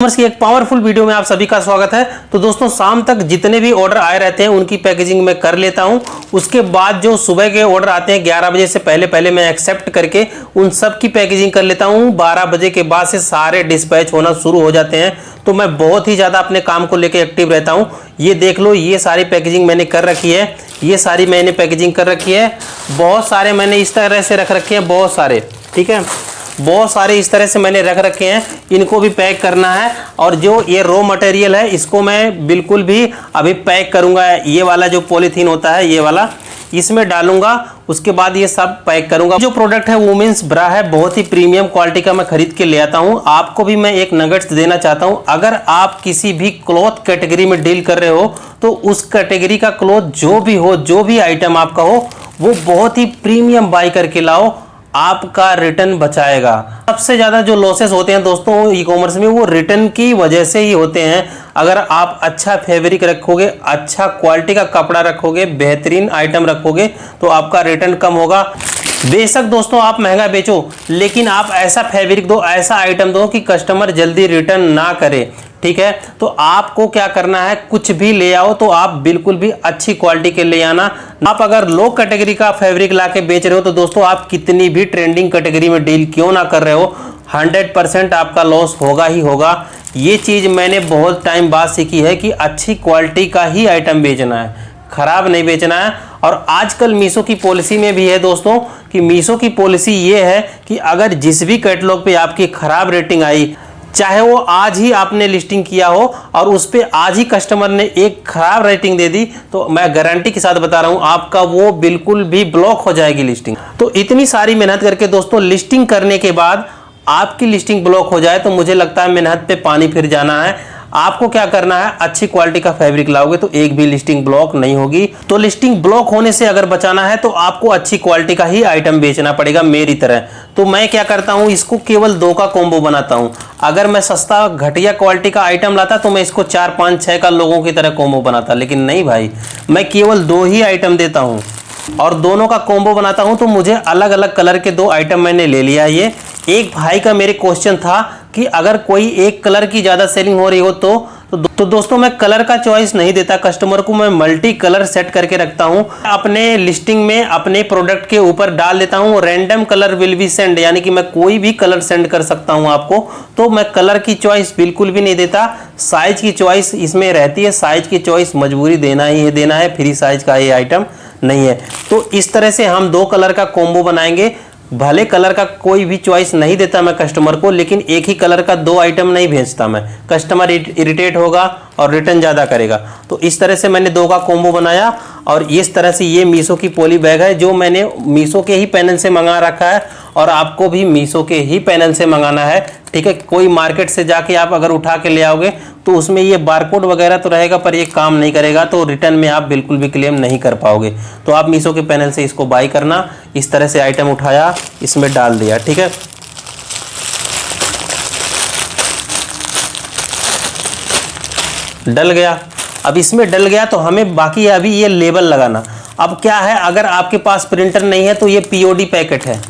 की एक powerful video में आप सभी का स्वागत है। तो दोस्तों शाम तक जितने भी ऑर्डर आए रहते हैं उनकी पैकेजिंग मैं कर लेता हूं। उसके बाद जो सुबह के ऑर्डर आते हैं 11 बजे से पहले मैं एक्सेप्ट करके उन सब की पैकेजिंग कर लेता हूं। 12 बजे के बाद से सारे डिस्पैच होना शुरू हो जाते हैं। तो मैं बहुत ही ज़्यादा अपने काम को लेकर एक्टिव रहता हूँ। ये देख लो, ये सारी पैकेजिंग मैंने कर रखी है। ये सारी मैंने पैकेजिंग कर रखी है। बहुत सारे मैंने इस तरह से रख रखे हैं, बहुत सारे, ठीक है, बहुत सारे इस तरह से मैंने रख रखे हैं। इनको भी पैक करना है। और जो ये रॉ मटेरियल है इसको मैं बिल्कुल भी अभी पैक करूंगा। ये वाला जो पॉलीथीन होता है, ये वाला, इसमें डालूंगा। उसके बाद ये सब पैक करूंगा। जो प्रोडक्ट है वुमेन्स ब्रा है, बहुत ही प्रीमियम क्वालिटी का मैं खरीद के ले आता हूं। आपको भी मैं एक नगेट्स देना चाहता हूं। अगर आप किसी भी क्लॉथ कैटेगरी में डील कर रहे हो तो उस कैटेगरी का क्लॉथ जो भी हो, जो भी आइटम आपका हो, वो बहुत ही प्रीमियम बाय करके लाओ। आपका रिटर्न बचाएगा। सबसे ज़्यादा जो लॉसेस होते हैं दोस्तों ई कॉमर्स में, वो रिटर्न की वजह से ही होते हैं। अगर आप अच्छा फैब्रिक रखोगे, अच्छा क्वालिटी का कपड़ा रखोगे, बेहतरीन आइटम रखोगे, तो आपका रिटर्न कम होगा। बेशक दोस्तों आप महंगा बेचो, लेकिन आप ऐसा फैब्रिक दो, ऐसा आइटम दो कि कस्टमर जल्दी रिटर्न ना करे, ठीक है। तो आपको क्या करना है, कुछ भी ले आओ तो आप बिल्कुल भी अच्छी क्वालिटी के ले आना। आप अगर लो कैटेगरी का फैब्रिक लाके बेच रहे हो तो दोस्तों आप कितनी भी ट्रेंडिंग कैटेगरी में डील क्यों ना कर रहे हो, 100% आपका लॉस होगा ही होगा। ये चीज़ मैंने बहुत टाइम बाद सीखी है कि अच्छी क्वालिटी का ही आइटम बेचना है, खराब नहीं बेचना है। और आजकल मीशो की पॉलिसी में भी है दोस्तों कि मीशो की पॉलिसी ये है कि अगर जिस भी कैटलॉग पे आपकी खराब रेटिंग आई, चाहे वो आज ही आपने लिस्टिंग किया हो और उस पे आज ही कस्टमर ने एक खराब रेटिंग दे दी, तो मैं गारंटी के साथ बता रहा हूं आपका वो बिल्कुल भी ब्लॉक हो जाएगी लिस्टिंग। तो इतनी सारी मेहनत करके दोस्तों लिस्टिंग करने के बाद आपकी लिस्टिंग ब्लॉक हो जाए तो मुझे लगता है मेहनत पे पानी फिर जाना है। आपको क्या करना है, अच्छी क्वालिटी का फैब्रिक लाओगे तो एक भी लिस्टिंग ब्लॉक नहीं होगी। तो लिस्टिंग ब्लॉक होने से अगर बचाना है तो आपको अच्छी क्वालिटी का ही आइटम बेचना पड़ेगा मेरी तरह। तो मैं क्या करता हूं, इसको केवल 2 का कॉम्बो बनाता हूं। अगर मैं सस्ता घटिया क्वालिटी का आइटम लाता तो मैं इसको 4, 5, 6 का लोगों की तरह कॉम्बो बनाता, लेकिन नहीं भाई, मैं केवल 2 ही आइटम देता हूं और दोनों का कॉम्बो बनाता हूं। तो मुझे अलग अलग कलर के 2 आइटम मैंने ले लिया। ये एक भाई का मेरे क्वेश्चन था कि अगर कोई एक कलर की ज़्यादा सेलिंग हो रही हो तो दोस्तों मैं कलर का चॉइस नहीं देता कस्टमर को, मैं मल्टी कलर सेट करके रखता हूं। अपने लिस्टिंग में अपने प्रोडक्ट के ऊपर डाल देता हूं random colour will be send, यानी कि मैं कोई भी कलर सेंड कर सकता हूं आपको। तो मैं कलर की चॉइस बिल्कुल भी नहीं देता। साइज की चॉइस इसमें रहती है, साइज की चॉइस मजबूरी देना ही है, देना है, फ्री साइज का ये आइटम नहीं है। तो इस तरह से हम 2 कलर का कॉम्बो बनाएंगे। भले कलर का कोई भी चॉइस नहीं देता मैं कस्टमर को, लेकिन एक ही कलर का 2 आइटम नहीं भेजता मैं, कस्टमर इरिटेट होगा और रिटर्न ज़्यादा करेगा। तो इस तरह से मैंने 2 का कॉम्बो बनाया। और इस तरह से ये मीशो की पॉली बैग है जो मैंने मीशो के ही पैनल से मंगा रखा है और आपको भी मीशो के ही पैनल से मंगाना है, ठीक है। कोई मार्केट से जाके आप अगर उठा के ले आओगे तो उसमें ये बारकोड वगैरह तो रहेगा पर ये काम नहीं करेगा, तो रिटर्न में आप बिल्कुल भी क्लेम नहीं कर पाओगे। तो आप मीशो के पैनल से इसको बाई करना। इस तरह से आइटम उठाया, इसमें डाल दिया, ठीक है। डल गया। अब इसमें डल गया तो हमें बाकी है अभी ये लेबल लगाना। अब क्या है, अगर आपके पास प्रिंटर नहीं है तो ये पीओडी पैकेट है,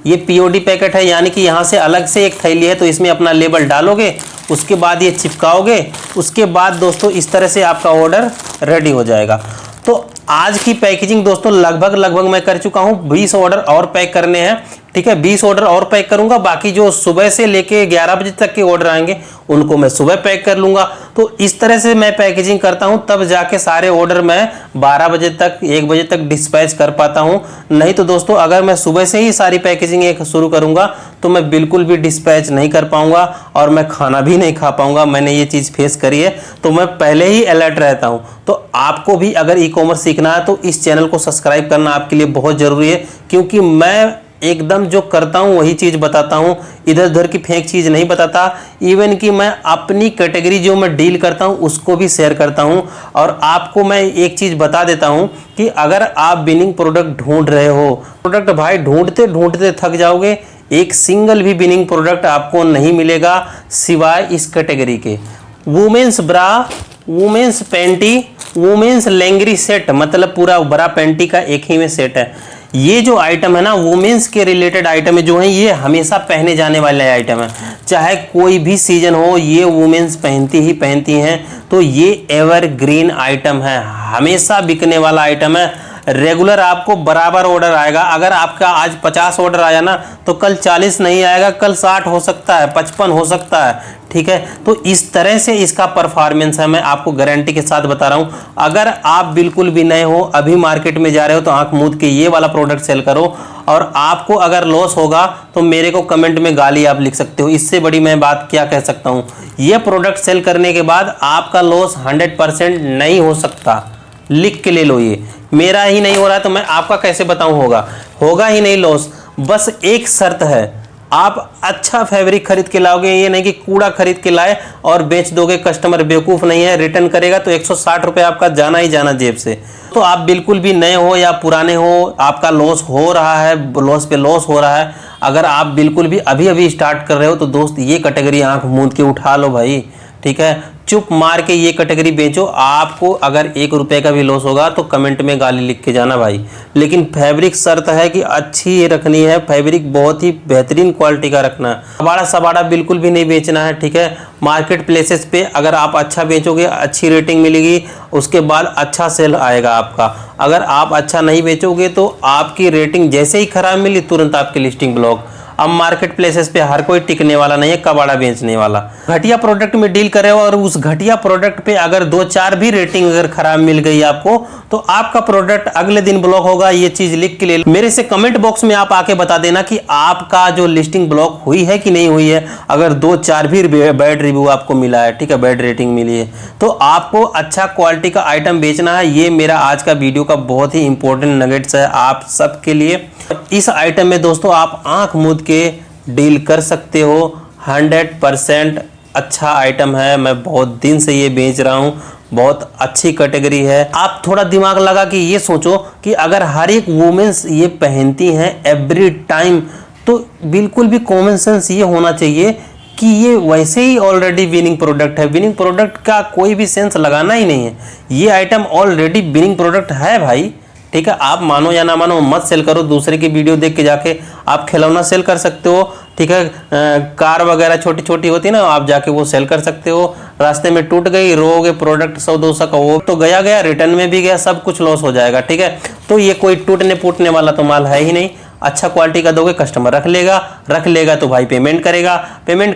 ये पीओडी पैकेट है, यानी कि यहाँ से अलग से एक थैली है, तो इसमें अपना लेबल डालोगे, उसके बाद ये चिपकाओगे। उसके बाद दोस्तों इस तरह से आपका ऑर्डर रेडी हो जाएगा। तो आज की पैकेजिंग दोस्तों लगभग मैं कर चुका हूँ। 20 ऑर्डर और पैक करने हैं, ठीक है। 20 ऑर्डर और पैक करूंगा। बाकी जो सुबह से लेके 11 बजे तक के ऑर्डर आएंगे उनको मैं सुबह पैक कर लूंगा। तो इस तरह से मैं पैकेजिंग करता हूं, तब जाके सारे ऑर्डर मैं 12 बजे तक, 1 बजे तक डिस्पैच कर पाता हूं। नहीं तो दोस्तों अगर मैं सुबह से ही सारी पैकेजिंग एक शुरू करूंगा तो मैं बिल्कुल भी डिस्पैच नहीं कर पाऊंगा और मैं खाना भी नहीं खा पाऊंगा। मैंने ये चीज़ फेस करी है, तो मैं पहले ही अलर्ट रहता हूं। तो आपको भी अगर ई कॉमर्स सीखना है तो इस चैनल को सब्सक्राइब करना आपके लिए बहुत ज़रूरी है, क्योंकि मैं एकदम जो करता हूँ वही चीज़ बताता हूँ, इधर उधर की फेक चीज़ नहीं बताता। इवन कि मैं अपनी कैटेगरी जो मैं डील करता हूँ उसको भी शेयर करता हूँ। और आपको मैं एक चीज़ बता देता हूँ कि अगर आप विनिंग प्रोडक्ट ढूंढ रहे हो, प्रोडक्ट भाई ढूंढते ढूंढते थक जाओगे, एक सिंगल भी विनिंग प्रोडक्ट आपको नहीं मिलेगा सिवाय इस कैटेगरी के। वुमेन्स ब्रा, वुमेन्स पैंटी, वुमेन्स लेंगरी सेट, मतलब पूरा बरा पैंटी का एक ही में सेट है। ये जो आइटम है ना वुमेन्स के रिलेटेड आइटम है जो है, ये हमेशा पहने जाने वाले आइटम है, चाहे कोई भी सीजन हो ये वुमेन्स पहनती ही पहनती हैं। तो ये एवरग्रीन आइटम है, हमेशा बिकने वाला आइटम है। रेगुलर आपको बराबर ऑर्डर आएगा। अगर आपका आज 50 ऑर्डर आया ना तो कल 40 नहीं आएगा, कल 60 हो सकता है, 55 हो सकता है, ठीक है। तो इस तरह से इसका परफॉर्मेंस है, मैं आपको गारंटी के साथ बता रहा हूं। अगर आप बिल्कुल भी नए हो, अभी मार्केट में जा रहे हो, तो आंख मूंद के ये वाला प्रोडक्ट सेल करो। और आपको अगर लॉस होगा तो मेरे को कमेंट में गाली आप लिख सकते हो, इससे बड़ी मैं बात क्या कह सकता हूं। ये प्रोडक्ट सेल करने के बाद आपका लॉस 100% नहीं हो सकता, लिख के ले लो। ये मेरा ही नहीं हो रहा है तो मैं आपका कैसे बताऊं, होगा ही नहीं लॉस। बस एक शर्त है, आप अच्छा फैब्रिक खरीद के लाओगे, ये नहीं कि कूड़ा खरीद के लाए और बेच दोगे। कस्टमर बेवकूफ़ नहीं है, रिटर्न करेगा तो 160 रुपये आपका जाना ही जाना जेब से। तो आप बिल्कुल भी नए हो या पुराने हो, आपका लॉस हो रहा है, लॉस पे लॉस हो रहा है, अगर आप बिल्कुल भी अभी अभी स्टार्ट कर रहे हो तो दोस्त ये कैटेगरी आंख मूंद के उठा लो भाई, ठीक है। चुप मार के ये कैटेगरी बेचो। आपको अगर 1 रुपये का भी लॉस होगा तो कमेंट में गाली लिख के जाना भाई। लेकिन फैब्रिक शर्त है कि अच्छी रखनी है, फैब्रिक बहुत ही बेहतरीन क्वालिटी का रखना है। सबाड़ा सबाड़ा बिल्कुल भी नहीं बेचना है, ठीक है। मार्केट प्लेसेस पे अगर आप अच्छा बेचोगे, अच्छी रेटिंग मिलेगी, उसके बाद अच्छा सेल आएगा आपका। अगर आप अच्छा नहीं बेचोगे तो आपकी रेटिंग जैसे ही खराब मिली तुरंत आपकी लिस्टिंग ब्लॉक। अब मार्केट प्लेसेस पे हर कोई टिकने वाला नहीं है, कबाड़ा बेचने वाला। घटिया प्रोडक्ट में डील कर रहे हो और उस घटिया प्रोडक्ट पे अगर 2-4 भी रेटिंग अगर खराब मिल गई आपको तो आपका प्रोडक्ट अगले दिन ब्लॉक होगा। ये चीज लिख के ले लो। मेरे से कमेंट बॉक्स में आप आके बता देना कि आपका जो लिस्टिंग ब्लॉक हुई है कि नहीं हुई है। अगर 2-4 भी बैड रिव्यू आपको मिला है, ठीक है, बैड रेटिंग मिली है, तो आपको अच्छा क्वालिटी का आइटम बेचना है। ये मेरा आज का वीडियो का बहुत ही इंपॉर्टेंट नगेट्स है आप सबके लिए। इस आइटम में दोस्तों आप आंख मूंद के डील कर सकते हो। 100% अच्छा आइटम है, मैं बहुत दिन से ये बेच रहा हूँ, बहुत अच्छी कैटेगरी है। आप थोड़ा दिमाग लगा कि ये सोचो कि अगर हर एक वुमेन्स ये पहनती हैं एवरी टाइम, तो बिल्कुल भी कॉमन सेंस ये होना चाहिए कि ये वैसे ही ऑलरेडी विनिंग प्रोडक्ट है। विनिंग प्रोडक्ट का कोई भी सेंस लगाना ही नहीं है। ये आइटम ऑलरेडी विनिंग प्रोडक्ट है भाई, ठीक है। आप मानो या ना मानो, मत सेल करो। दूसरे की वीडियो देख के जाके आप खिलौना सेल कर सकते हो, ठीक है। कार वगैरह छोटी छोटी होती है ना, आप जाके वो सेल कर सकते हो। रास्ते में टूट गई, रोगे प्रोडक्ट 100-200 का, वो तो गया गया, रिटर्न में भी गया, सब कुछ लॉस हो जाएगा, ठीक है। तो ये कोई टूटने फूटने वाला तो माल है ही नहीं। अच्छा क्वालिटी का दोगे, कस्टमर रख लेगा तो भाई पेमेंट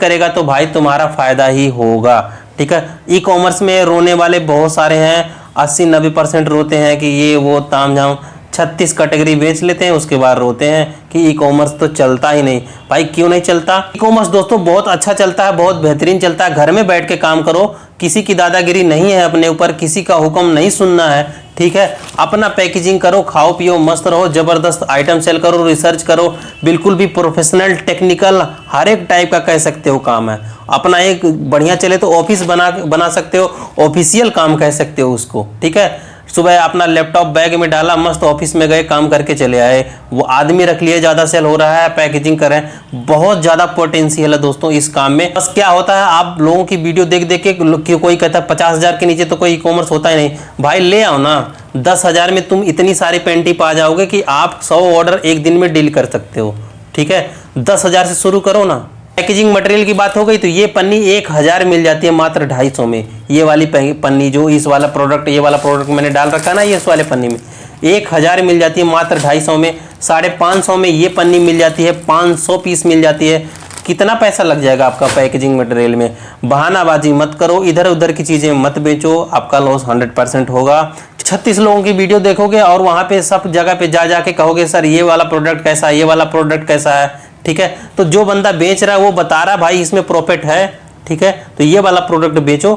करेगा तो भाई तुम्हारा फायदा ही होगा, ठीक है। ई कॉमर्स में रोने वाले बहुत सारे हैं, 80-90% रोते हैं कि ये वो ताम झाम, 36 कैटेगरी बेच लेते हैं, उसके बाद रोते हैं कि ई कॉमर्स तो चलता ही नहीं। भाई क्यों नहीं चलता? ई कॉमर्स दोस्तों बहुत अच्छा चलता है, बहुत बेहतरीन चलता है। घर में बैठ के काम करो, किसी की दादागिरी नहीं है अपने ऊपर, किसी का हुक्म नहीं सुनना है, ठीक है। अपना पैकेजिंग करो, खाओ पियो, मस्त रहो, जबरदस्त आइटम सेल करो, रिसर्च करो, बिल्कुल भी प्रोफेशनल टेक्निकल हर एक टाइप का कह सकते हो काम है अपना। एक बढ़िया चले तो ऑफिस बना सकते हो, ऑफिशियल काम कह सकते हो उसको, ठीक है। सुबह अपना लैपटॉप बैग में डाला, मस्त ऑफिस में गए, काम करके चले आए, वो आदमी रख लिए, ज़्यादा सेल हो रहा है, पैकेजिंग करें। बहुत ज़्यादा पोटेंशियल है दोस्तों इस काम में। बस क्या होता है, आप लोगों की वीडियो देख देख के कोई कहता है 50,000 के नीचे तो कोई ई कॉमर्स होता ही नहीं। भाई ले आओ ना, 10,000 में तुम इतनी सारी पेंटी पा जाओगे कि आप 100 ऑर्डर एक दिन में डील कर सकते हो, ठीक है। 10,000 से शुरू करो ना। पैकेजिंग मटेरियल की बात हो गई तो ये पन्नी 1000 मिल जाती है मात्र 250 में। ये वाली पन्नी जो इस वाला प्रोडक्ट, ये वाला प्रोडक्ट मैंने डाल रखा है ना, ये इस वाले पन्नी में 1000 मिल जाती है मात्र 250 में। 550 में ये पन्नी मिल जाती है, 500 पीस मिल जाती है। कितना पैसा लग जाएगा आपका पैकेजिंग मटेरियल में? बहानाबाजी मत करो, इधर उधर की चीज़ें मत बेचो, आपका लॉस 100% होगा। 36 लोगों की वीडियो देखोगे और वहाँ पे सब जगह पे जा के कहोगे सर ये वाला प्रोडक्ट कैसा है, ये वाला प्रोडक्ट कैसा है, ठीक है। तो जो बंदा बेच रहा है वो बता रहा है भाई इसमें प्रॉफिट है, ठीक है, तो ये वाला प्रोडक्ट बेचो।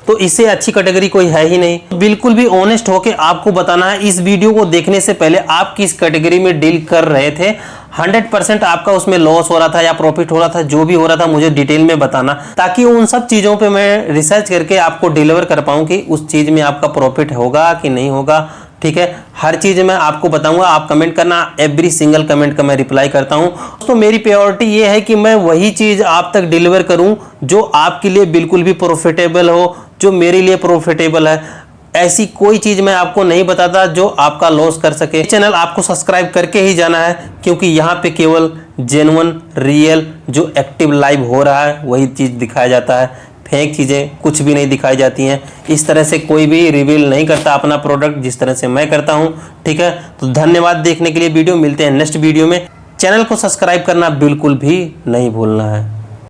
तो इससे अच्छी कैटेगरी कोई है ही नहीं। बिल्कुल भी ऑनेस्ट होके आपको बताना है, इस वीडियो को देखने से पहले आप किस कैटेगरी में डील कर रहे थे। 100% आपका उसमें लॉस हो रहा था या प्रॉफिट हो रहा था, जो भी हो रहा था मुझे डिटेल में बताना, ताकि उन सब चीज़ों पे मैं रिसर्च करके आपको डिलीवर कर पाऊँ कि उस चीज़ में आपका प्रॉफिट होगा कि नहीं होगा, ठीक है। हर चीज़ मैं आपको बताऊंगा, आप कमेंट करना, एवरी सिंगल कमेंट का मैं रिप्लाई करता हूं। तो मेरी प्रायोरिटी ये है कि मैं वही चीज़ आप तक डिलीवर करूं जो आपके लिए बिल्कुल भी प्रॉफिटेबल हो, जो मेरे लिए प्रॉफिटेबल है। ऐसी कोई चीज मैं आपको नहीं बताता जो आपका लॉस कर सके। चैनल आपको सब्सक्राइब करके ही जाना है, क्योंकि यहाँ पे केवल जेन्युइन रियल जो एक्टिव लाइव हो रहा है वही चीज दिखाया जाता है। फेक चीजें कुछ भी नहीं दिखाई जाती हैं। इस तरह से कोई भी रिवील नहीं करता अपना प्रोडक्ट जिस तरह से मैं करता हूं। ठीक है, तो धन्यवाद देखने के लिए वीडियो। मिलते हैं नेक्स्ट वीडियो में। चैनल को सब्सक्राइब करना बिल्कुल भी नहीं भूलना है।